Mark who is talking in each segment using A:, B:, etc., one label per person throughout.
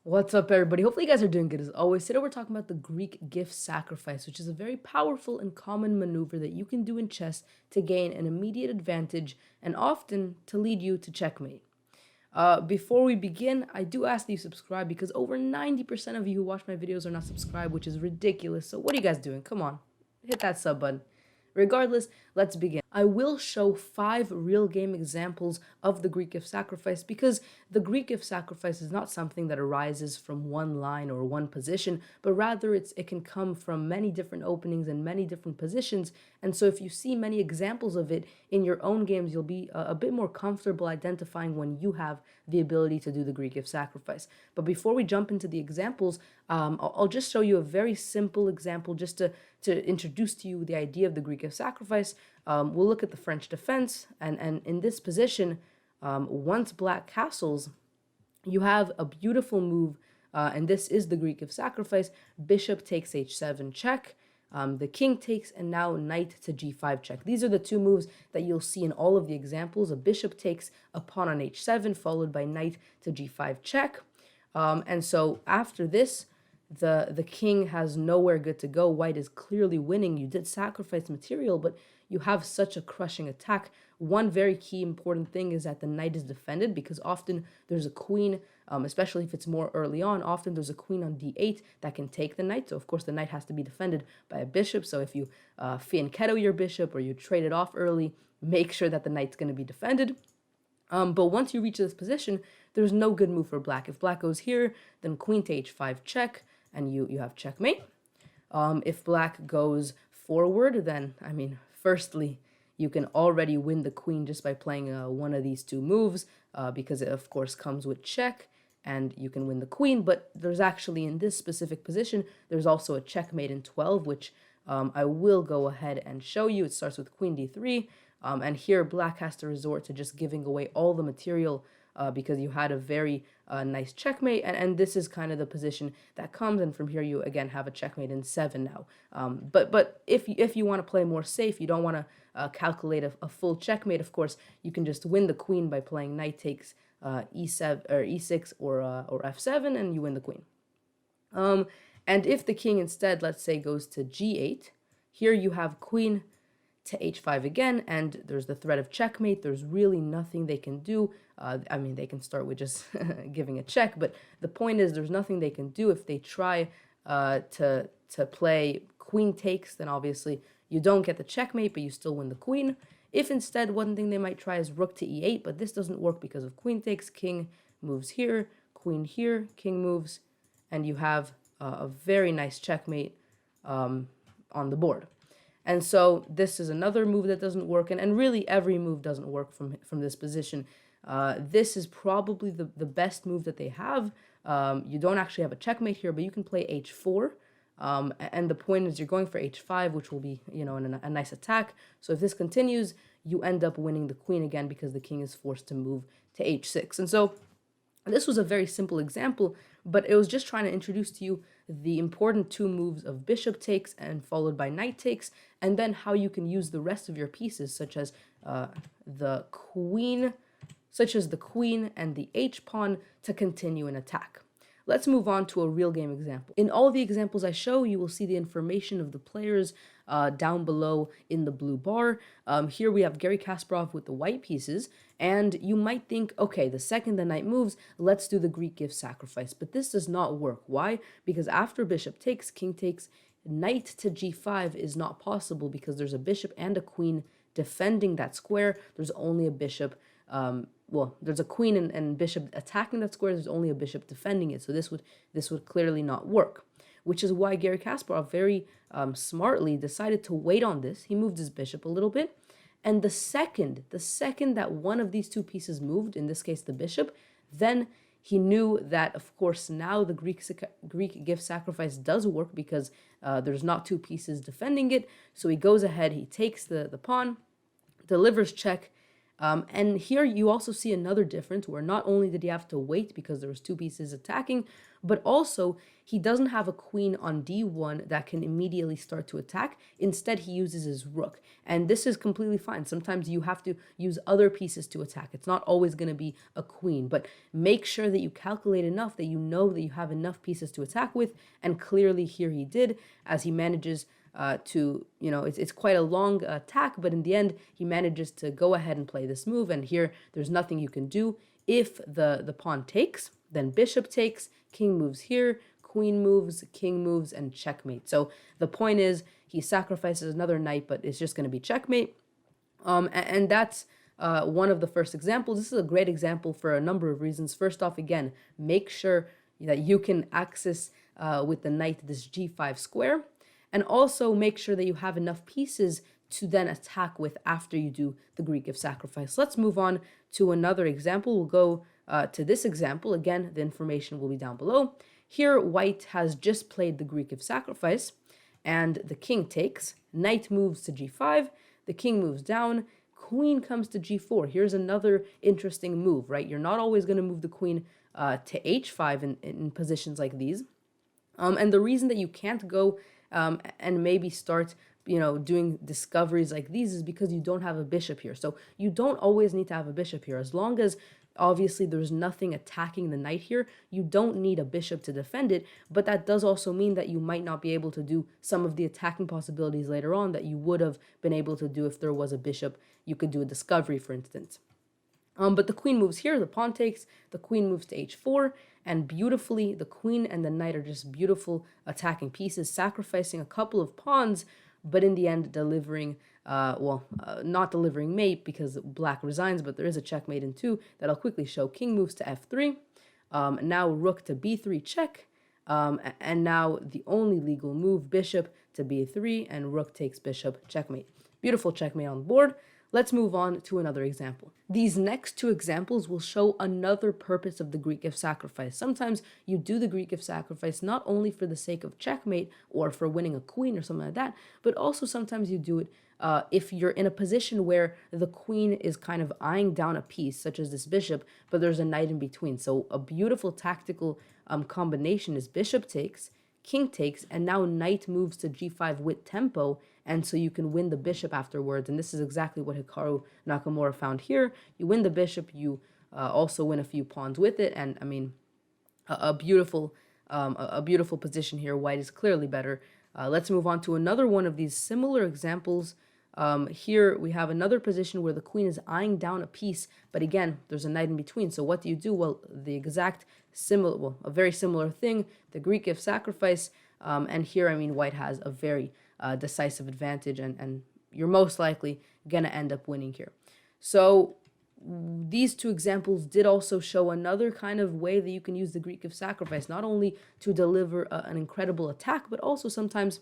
A: What's up, everybody? Hopefully, you guys are doing good as always. Today, we're talking about the Greek gift sacrifice, which is a very powerful and common maneuver that you can do in chess to gain an immediate advantage and often to lead you to checkmate. Before we begin, I do ask that you subscribe because over 90% of you who watch my videos are not subscribed, which is ridiculous. So, what are you guys doing? Come on, hit that sub button. Regardless, let's begin. I will show 5 real game examples of the Greek gift sacrifice because the Greek gift sacrifice is not something that arises from one line or one position, but rather it can come from many different openings and many different positions. And so if you see many examples of it in your own games, you'll be a bit more comfortable identifying when you have the ability to do the Greek gift sacrifice. But before we jump into the examples, I'll just show you a very simple example just to introduce to you the idea of the Greek gift sacrifice. We'll look at the French defense, and in this position, once black castles, you have a beautiful move, and this is the Greek gift sacrifice. Bishop takes h7 check, the king takes, and now knight to g5 check. These are the two moves that you'll see in all of the examples. A bishop takes a pawn on h7, followed by knight to g5 check. And so after this, the king has nowhere good to go. White is clearly winning. You did sacrifice material, but you have such a crushing attack. One very key important thing is that the knight is defended because often there's a queen, especially if it's more early on, often there's a queen on d8 that can take the knight. So, of course, the knight has to be defended by a bishop. So if you fianchetto your bishop or you trade it off early, make sure that the knight's going to be defended. But once you reach this position, there's no good move for black. If black goes here, then queen to h5 check, and you have checkmate. If black goes forward, then, firstly, you can already win the queen just by playing one of these two moves, because it, of course, comes with check, and you can win the queen. But there's actually, in this specific position, there's also a checkmate in 12, which I will go ahead and show you. It starts with queen d3, and here black has to resort to just giving away all the material because you had a very nice checkmate, and this is kind of the position that comes, and from here you again have a checkmate in 7 now. But if you want to play more safe, you don't want to calculate a full checkmate. Of course, you can just win the queen by playing knight takes e7 or e6 or f7, and you win the queen. And if the king instead, let's say, goes to g8, here you have queen to h5 again, and there's the threat of checkmate. There's really nothing they can do. They can start with just giving a check, but the point is there's nothing they can do. If they try to play queen takes, then obviously you don't get the checkmate, but you still win the queen. If instead one thing they might try is rook to e8, but this doesn't work because of queen takes, king moves here, queen here, king moves, and you have a very nice checkmate on the board. And so this is another move that doesn't work, and really every move doesn't work from this position. This is probably the best move that they have. You don't actually have a checkmate here, but you can play h4. And the point is you're going for h5, which will be, a nice attack. So if this continues, you end up winning the queen again because the king is forced to move to h6. And so this was a very simple example, but it was just trying to introduce to you the important two moves of bishop takes and followed by knight takes, and then how you can use the rest of your pieces, such as the queen and the h-pawn to continue an attack. Let's move on to a real game example. In all the examples I show, you will see the information of the players down below in the blue bar. Here we have Garry Kasparov with the white pieces, and you might think, okay, the second the knight moves, let's do the Greek gift sacrifice. But this does not work. Why? Because after bishop takes, king takes, knight to g5 is not possible because there's a bishop and a queen defending that square. There's only a bishop there's a queen and bishop attacking that square. There's only a bishop defending it. So this would clearly not work, which is why Garry Kasparov very smartly decided to wait on this. He moved his bishop a little bit, and the second that one of these two pieces moved, in this case the bishop, then he knew that, of course, now the Greek gift sacrifice does work because there's not two pieces defending it. So he goes ahead, he takes the pawn, delivers check, And here you also see another difference where not only did he have to wait because there was two pieces attacking, but also he doesn't have a queen on d1 that can immediately start to attack. Instead, he uses his rook. And this is completely fine. Sometimes you have to use other pieces to attack. It's not always going to be a queen, but make sure that you calculate enough that you know that you have enough pieces to attack with. And clearly here he did, as he manages it's quite a long attack, but in the end, he manages to go ahead and play this move. And here, there's nothing you can do. If the pawn takes, then bishop takes, king moves here, queen moves, king moves, and checkmate. So the point is, he sacrifices another knight, but it's just going to be checkmate. And that's one of the first examples. This is a great example for a number of reasons. First off, again, make sure that you can access with the knight this g5 square. And also make sure that you have enough pieces to then attack with after you do the Greek of sacrifice. Let's move on to another example. We'll go to this example. Again, the information will be down below. Here, white has just played the Greek of sacrifice, and the king takes. Knight moves to g5. The king moves down. Queen comes to g4. Here's another interesting move, right? You're not always going to move the queen to h5 in positions like these. And the reason that you can't go and maybe start, doing discoveries like these is because you don't have a bishop here. So you don't always need to have a bishop here. As long as, obviously, there's nothing attacking the knight here, you don't need a bishop to defend it. But that does also mean that you might not be able to do some of the attacking possibilities later on that you would have been able to do if there was a bishop. You could do a discovery, for instance. But the queen moves here, the pawn takes, the queen moves to h4, and beautifully, the queen and the knight are just beautiful attacking pieces, sacrificing a couple of pawns, but in the end delivering, not delivering mate because black resigns, but there is a checkmate in 2 that I'll quickly show. King moves to f3, now rook to b3 check, and now the only legal move, bishop to b3, and rook takes bishop, checkmate. Beautiful checkmate on the board. Let's move on to another example. These next 2 examples will show another purpose of the Greek of sacrifice. Sometimes you do the Greek of sacrifice not only for the sake of checkmate or for winning a queen or something like that, but also sometimes you do it if you're in a position where the queen is kind of eyeing down a piece, such as this bishop, but there's a knight in between. So a beautiful tactical combination is bishop takes, king takes, and now knight moves to g5 with tempo, and so you can win the bishop afterwards. And this is exactly what Hikaru Nakamura found here. You win the bishop, you also win a few pawns with it, and I mean, a beautiful position here. White is clearly better. Let's move on to another one of these similar examples. Here we have another position where the queen is eyeing down a piece, but again, there's a knight in between. So what do you do? Well, a very similar thing, the Greek of sacrifice, and here, I mean, white has a very decisive advantage, and you're most likely going to end up winning here. So these 2 examples did also show another kind of way that you can use the Greek of sacrifice, not only to deliver an incredible attack, but also sometimes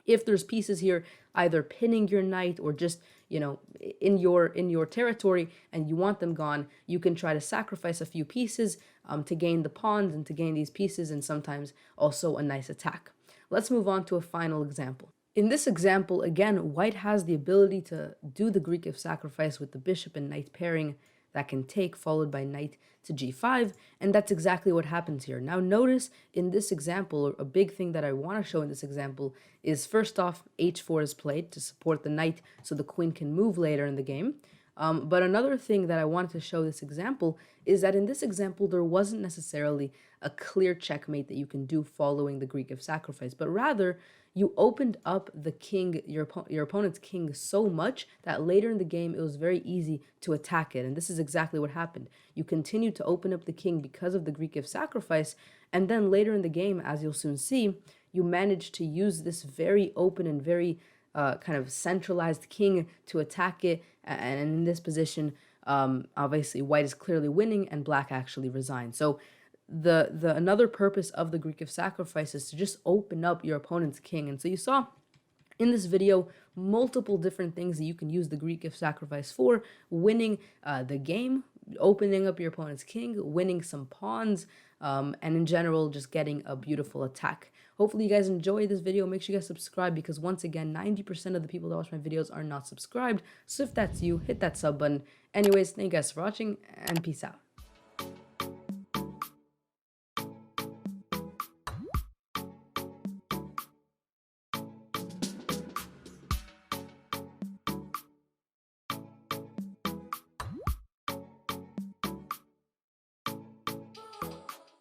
A: if there's pieces here either pinning your knight or just, in your territory and you want them gone, you can try to sacrifice a few pieces to gain the pawns and to gain these pieces, and sometimes also a nice attack. Let's move on to a final example. In this example, again, white has the ability to do the Greek of sacrifice with the bishop and knight pairing that can take, followed by knight to g5, and that's exactly what happens here. Now notice in this example, a big thing that I want to show in this example is, first off, h4 is played to support the knight so the queen can move later in the game. But another thing that I wanted to show this example is that in this example, there wasn't necessarily a clear checkmate that you can do following the Greek of sacrifice, but rather you opened up the king, your opponent's king, so much that later in the game, it was very easy to attack it. And this is exactly what happened. You continued to open up the king because of the Greek of sacrifice, and then later in the game, as you'll soon see, you managed to use this very open and very kind of centralized king to attack it, and in this position, obviously white is clearly winning and black actually resigns. So the another purpose of the Greek of sacrifice is to just open up your opponent's king. And so you saw in this video multiple different things that you can use the Greek of sacrifice for, winning the game, opening up your opponent's king, winning some pawns, and in general, just getting a beautiful attack. Hopefully you guys enjoyed this video. Make sure you guys subscribe because once again, 90% of the people that watch my videos are not subscribed. So if that's you, hit that sub button. Anyways, thank you guys for watching and peace out.